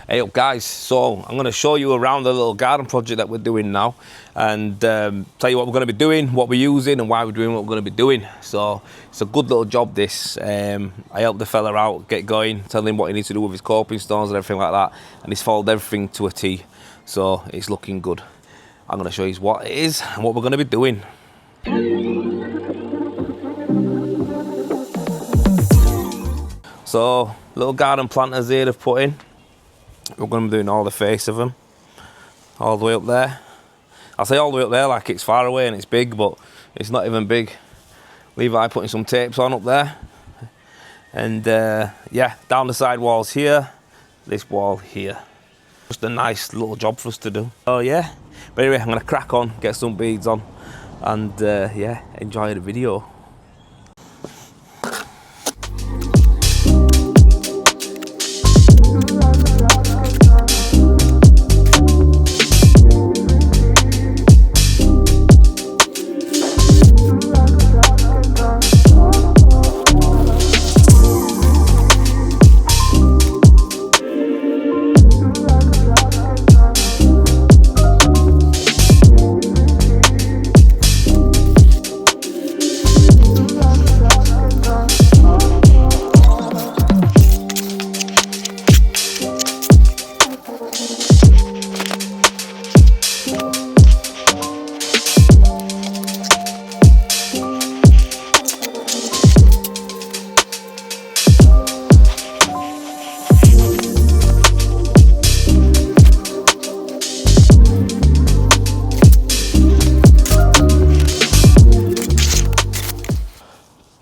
Hey up guys, so I'm going to show you around the little garden project that we're doing now and tell you what we're going to be doing, what we're using and why we're doing what we're going to be doing. So it's a good little job this. I helped the fella out, get going, tell him what he needs to do with his coping stones and everything like that, and he's followed everything to a T, so it's looking good. I'm going to show you what it is and what we're going to be doing. So little garden planters here they've put in. We're going to be doing all the face of them, all the way up there. I say all the way up there like it's far away and it's big, but it's not even big. Levi putting some tapes on up there. And yeah, down the side walls here, this wall here. Just a nice little job for us to do. Oh yeah, but anyway, I'm going to crack on, get some beads on, and yeah, enjoy the video.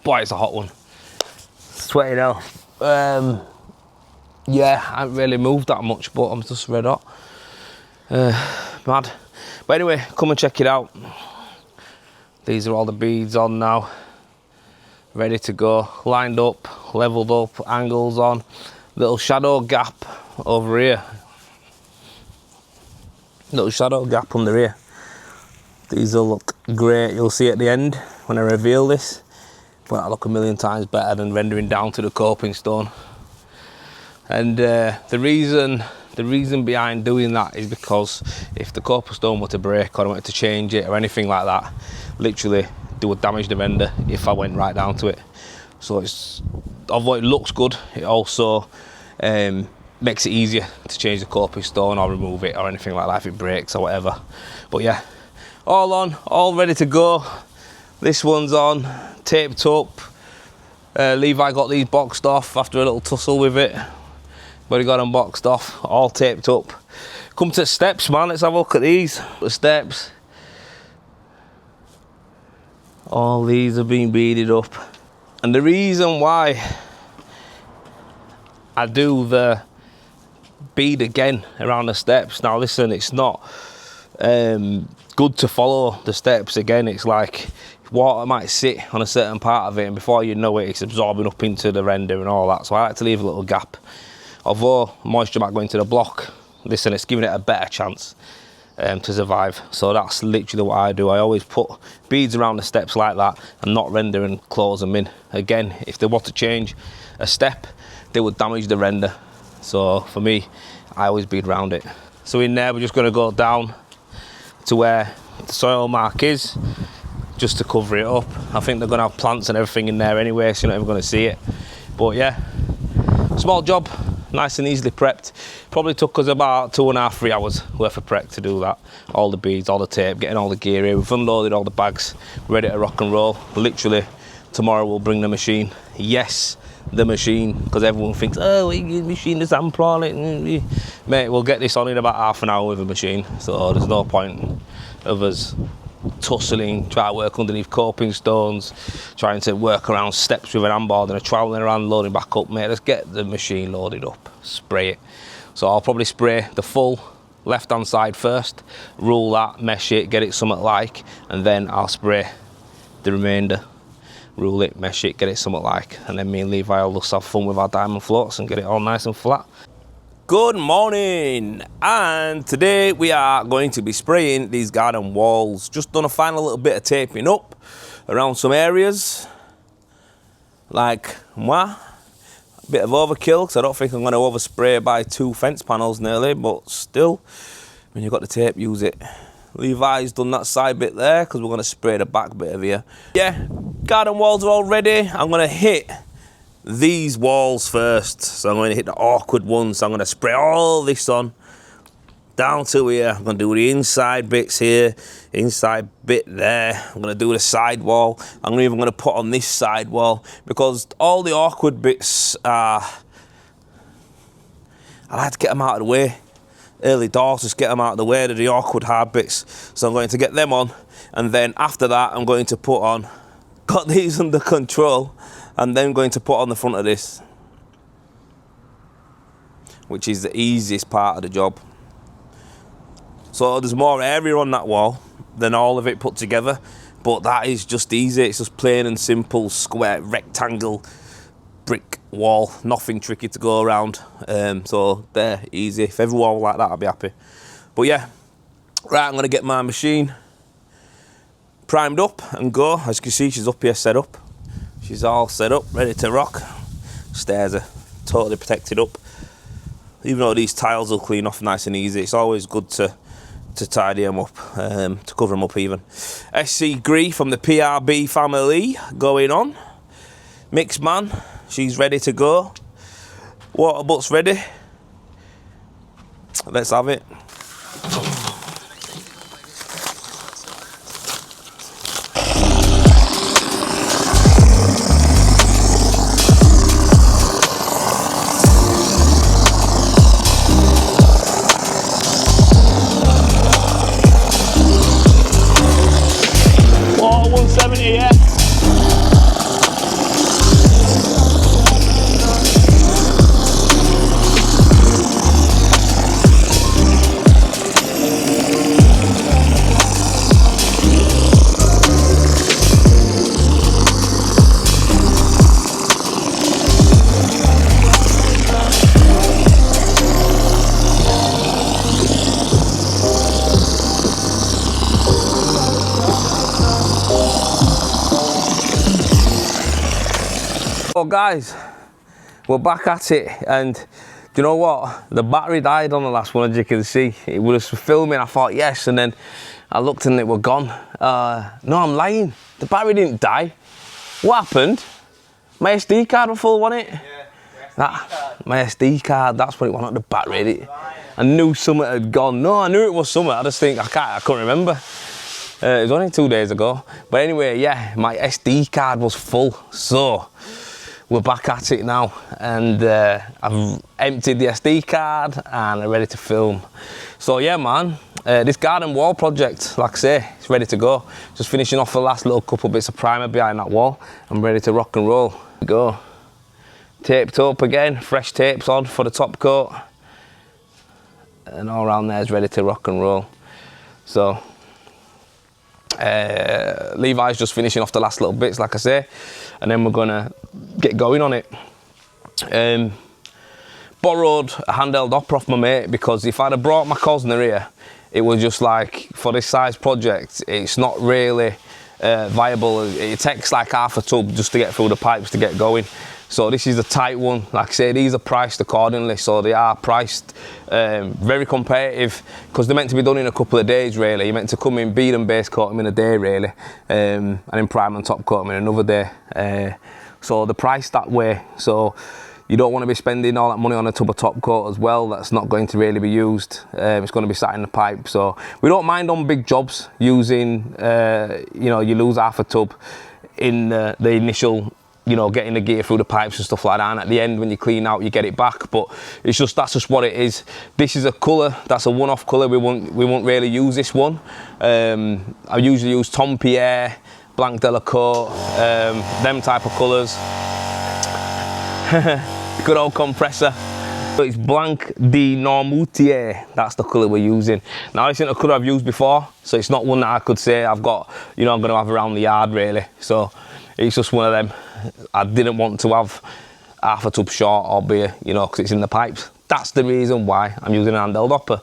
Boy, it's a hot one. Sweaty now. Yeah, I haven't really moved that much, but I'm just red hot. Mad. But anyway, come and check it out. These are all the beads on now. Ready to go. Lined up, leveled up, angles on. Little shadow gap over here. Little shadow gap under here. These will look great. You'll see at the end when I reveal this. But that'll look a million times better than rendering down to the coping stone. And the reason behind doing that is because if the coping stone were to break or I wanted to change it or anything like that, literally they would damage the render if I went right down to it. So it's, although it looks good, it also makes it easier to change the coping stone or remove it or anything like that if it breaks or whatever. But yeah, all on, all ready to go. This one's on, taped up. Levi got these boxed off after a little tussle with it, but he got them boxed off, all taped up. Come to the steps, man, let's have a look at these. The steps. All these have been beaded up. And the reason why I do the bead again around the steps, now listen, it's not good to follow the steps again. It's like water might sit on a certain part of it and before you know it, it's absorbing up into the render and all that. So I like to leave a little gap. Although moisture might go into the block, listen, it's giving it a better chance to survive. So that's literally what I do. I always put beads around the steps like that and not render and close them in. Again, if they want to change a step, they would damage the render. So for me, I always bead around it. So in there, we're just going to go down to where the soil mark is, just to cover it up. I think they're going to have plants and everything in there anyway, so you're not even going to see it. But yeah, small job, nice and easily prepped. Probably took us about 2.5–3 hours worth of prep to do that. All the beads, all the tape, getting all the gear here. We've unloaded all the bags, ready to rock and roll. Literally, tomorrow we'll bring the machine. Yes, the machine, because everyone thinks, oh, the machine is on it. Mate, we'll get this on in about half an hour with a machine, so there's no point of us tussling, trying to work underneath coping stones, trying to work around steps with an handboard and a trowel around loading back up. Mate, let's get the machine loaded up, spray it. So I'll probably spray the full left hand side first, rule that, mesh it, get it somewhat like, and then I'll spray the remainder, rule it, mesh it, get it somewhat like, and then me and Levi will just have fun with our diamond floats and get it all nice and flat. Good morning, and today we are going to be spraying these garden walls. Just done a final little bit of taping up around some areas like moi, bit of overkill, because I don't think I'm going to overspray by 2 fence panels nearly, but still, when you've got the tape, use it. Levi's done that side bit there, because we're going to spray the back bit of here. Yeah, garden walls are all ready. I'm going to hit these walls first. So I'm going to hit the awkward ones. So I'm going to spray all this on, down to here. I'm going to do the inside bits here, inside bit there. I'm going to do the side wall. I'm even going to put on this side wall, because all the awkward bits are, I like to get them out of the way. Early doors, just get them out of the way, to the awkward hard bits. So I'm going to get them on, and then after that I'm going to put on, got these under control, and then going to put on the front of this, which is the easiest part of the job. So there's more area on that wall than all of it put together, but that is just easy. It's just plain and simple square rectangle brick wall, nothing tricky to go around. So they're easy. If every wall like that, I'll be happy. But yeah, right, I'm gonna get my machine primed up and go. As you can see, she's up here set up. She's all set up, ready to rock. Stairs are totally protected up. Even though these tiles will clean off nice and easy, it's always good to tidy them up, to cover them up even. SC Gree from the PRB family going on. Mix man, she's ready to go. Water butt's ready. Let's have it. Water 170, yeah. Well guys, we're back at it, and do you know what? The battery died on the last one, as you can see. It was filming, I thought yes, and then I looked and it were gone. No, I'm lying. The battery didn't die. What happened? My SD card was full, wasn't it? Yeah, my SD card, that's what it was, not the battery. I knew something had gone. No, I knew it was something, I just think, I couldn't remember. It was only 2 days ago. But anyway, yeah, my SD card was full, so we're back at it now, and I've emptied the SD card and I'm ready to film. So yeah man, this garden wall project, like I say, it's ready to go. Just finishing off the last little couple bits of primer behind that wall. I'm ready to rock and roll. Go. Taped up again, fresh tapes on for the top coat, and all around there is ready to rock and roll. So Levi's just finishing off the last little bits, like I say, and then we're gonna get going on it. Borrowed a handheld hopper off my mate, because if I'd have brought my Cosner here, it was just like, for this size project, it's not really viable. It takes like half a tub just to get through the pipes to get going. So this is a tight one. Like I say, these are priced accordingly, so they are priced very competitive, because they're meant to be done in a couple of days really. You're meant to come in, bead and base coat them in a day really, and then prime and top coat them in another day. So they're priced that way, so you don't want to be spending all that money on a tub of top coat as well. That's not going to really be used. It's going to be sat in the pipe. So we don't mind on big jobs using, you know, you lose half a tub in the initial, you know, getting the gear through the pipes and stuff like that, and at the end when you clean out you get it back. But it's just, that's just what it is. This is a colour, that's a one-off colour. We won't really use this one. I usually use Tom Pierre, Blanc Delacote, them type of colours. Good old compressor. So it's Blanc de Normoutier, that's the colour we're using. Now this isn't a colour I've used before, so it's not one that I could say I've got, you know, I'm going to have around the yard really. So it's just one of them. I didn't want to have half a tub short or beer, you know, because it's in the pipes. That's the reason why I'm using a handheld hopper.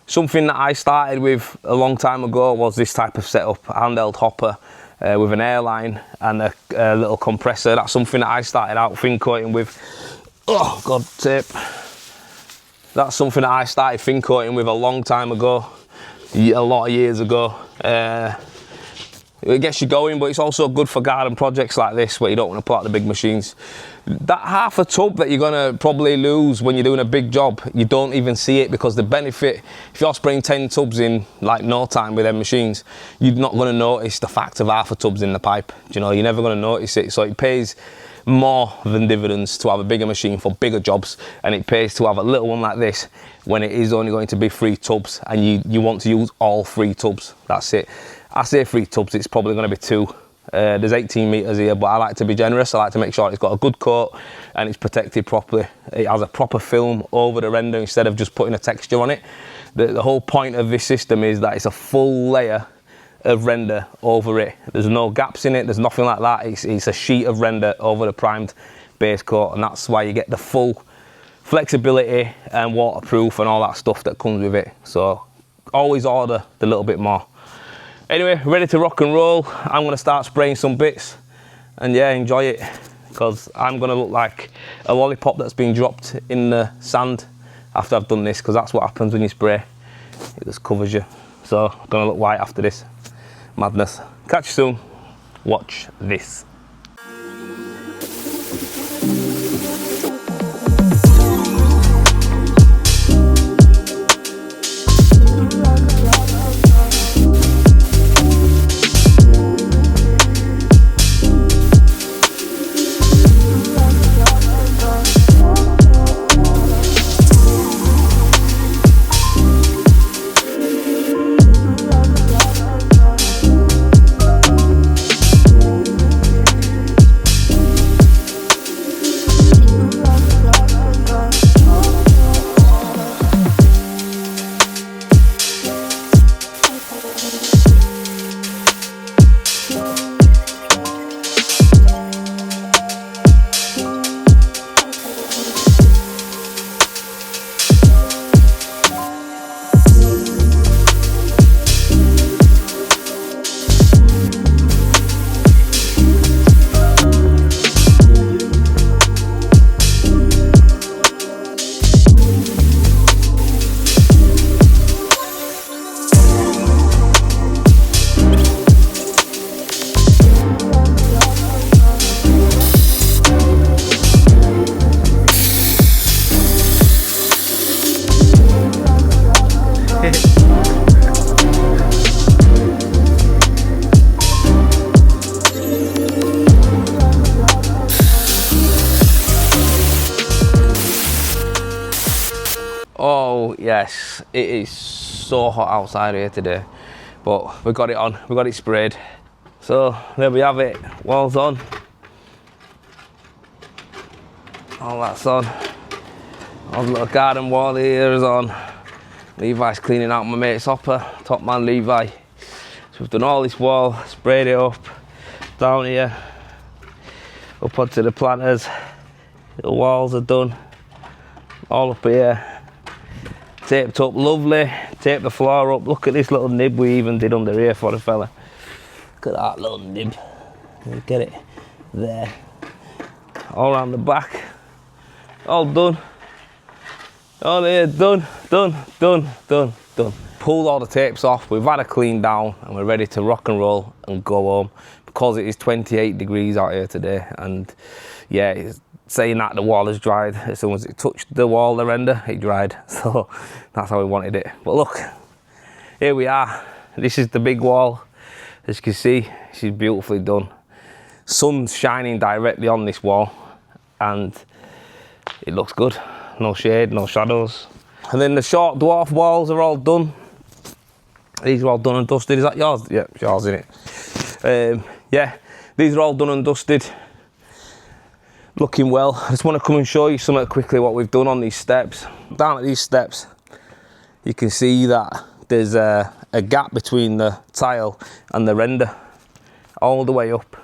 Something that I started with a long time ago was this type of setup, a handheld hopper with an airline and a little compressor. That's something that I started out thincoating with Oh God, tape. That's something that I started Thincoating with a long time ago, a lot of years ago. It gets you going, but it's also good for garden projects like this where you don't want to pull out the big machines. That half a tub that you're gonna probably lose when you're doing a big job, you don't even see it, because the benefit, if you're spraying 10 tubs in like no time with them machines, you're not gonna notice the fact of half a tub's in the pipe. You know, you're never gonna notice it. So it pays more than dividends to have a bigger machine for bigger jobs, and it pays to have a little one like this when it is only going to be 3 tubs and you want to use all 3 tubs. That's it. I say 3 tubs, it's probably going to be 2. There's 18 metres here, but I like to be generous. I like to make sure it's got a good coat and it's protected properly. It has a proper film over the render instead of just putting a texture on it. The whole point of this system is that it's a full layer of render over it. There's no gaps in it, there's nothing like that. It's a sheet of render over the primed base coat, and that's why you get the full flexibility and waterproof and all that stuff that comes with it. So always order the little bit more. Anyway, ready to rock and roll. I'm going to start spraying some bits and yeah, enjoy it, because I'm going to look like a lollipop that's been dropped in the sand after I've done this, because that's what happens when you spray. It just covers you. So I'm going to look white after this. Madness. Catch you soon. Watch this. Oh yes, it is so hot outside here today, but we got it on, we got it sprayed. So there we have it, wall's on, all that's on. Our little garden wall here is on. Levi's cleaning out my mate's hopper, top man Levi. So we've done all this wall, sprayed it up, down here, up onto the planters. The walls are done, all up here. Taped up lovely, taped the floor up. Look at this little nib we even did under here for the fella. Look at that little nib. You get it there. All around the back. All done. All here, done. Pulled all the tapes off, we've had a clean down and we're ready to rock and roll and go home, because it is 28 degrees out here today. And yeah, it's saying that the wall has dried. As soon as it touched the wall, the render, it dried. So that's how we wanted it. But look, here we are. This is the big wall. As you can see, she's beautifully done. Sun's shining directly on this wall and it looks good. No shade, no shadows. And then the short dwarf walls are all done. These are all done and dusted. Is that yours? Yeah, it's yours, isn't it? Yeah, these are all done and dusted. Looking well. I just want to come and show you something quickly what we've done on these steps. Down at these steps, you can see that there's a gap between the tile and the render, all the way up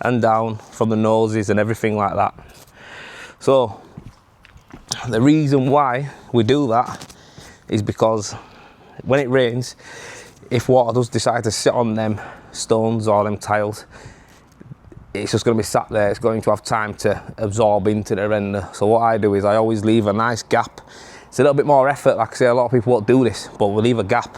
and down from the noses and everything like that. So the reason why we do that is because when it rains, if water does decide to sit on them stones or them tiles, it's just going to be sat there. It's going to have time to absorb into the render. So what I do is I always leave a nice gap. It's a little bit more effort, like I say, a lot of people won't do this, but we'll leave a gap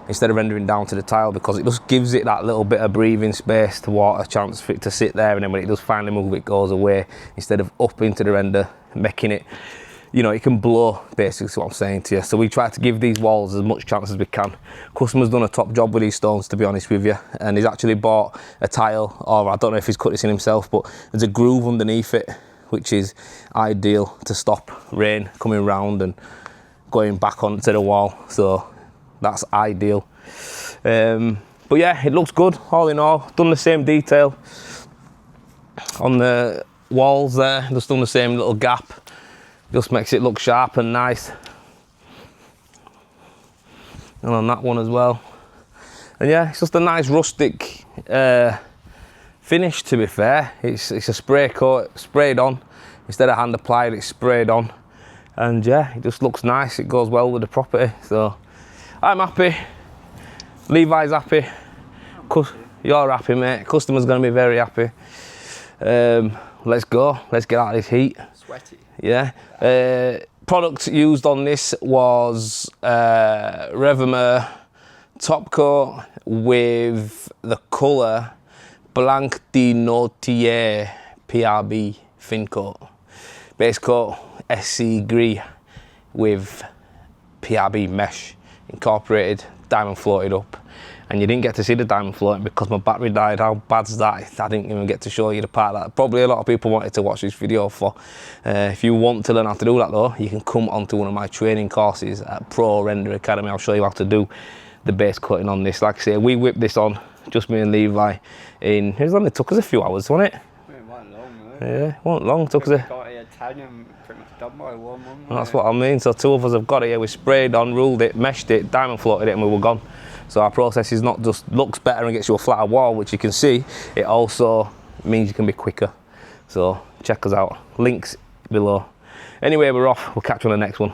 instead of rendering down to the tile, because it just gives it that little bit of breathing space, to water, chance for it to sit there, and then when it does finally move, it goes away instead of up into the render, making it, you know, it can blow, basically is what I'm saying to you. So we try to give these walls as much chance as we can. Customer's done a top job with these stones, to be honest with you, and he's actually bought a tile, or I don't know if he's cut this in himself, but there's a groove underneath it, which is ideal to stop rain coming round and going back onto the wall. So that's ideal. But yeah, it looks good all in all. Done the same detail on the walls there, just done the same little gap, just makes it look sharp and nice. And on that one as well. And yeah, it's just a nice rustic finish, to be fair. It's a spray coat, sprayed on instead of hand applied, it's sprayed on, and yeah, it just looks nice. It goes well with the property, so I'm happy, Levi's happy, you're happy, mate, customer's going to be very happy. Let's go, let's get out of this heat. Sweaty. Yeah. Product used on this was Rendervate top coat with the colour Blanc de Notier PRB Thincoat. Base coat SC Gris with PRB mesh incorporated, diamond floated up. And you didn't get to see the diamond floating because my battery died. How bad's that? I didn't even get to show you the part that probably a lot of people wanted to watch this video for. If you want to learn how to do that though, you can come onto one of my training courses at Pro Render Academy. I'll show you how to do the base cutting on this. Like I say, we whipped this on, just me and Levi, it only took us a few hours, wasn't it? It wasn't long, yeah, it wasn't long. Took us a... got here 10 and pretty much done by 1 month. That's what I mean. So 2 of us have got it here. We sprayed on, ruled it, meshed it, diamond floated it, and we were gone. So our process is not just looks better and gets you a flatter wall, which you can see, it also means you can be quicker. So check us out, links below. Anyway, we're off, we'll catch you on the next one.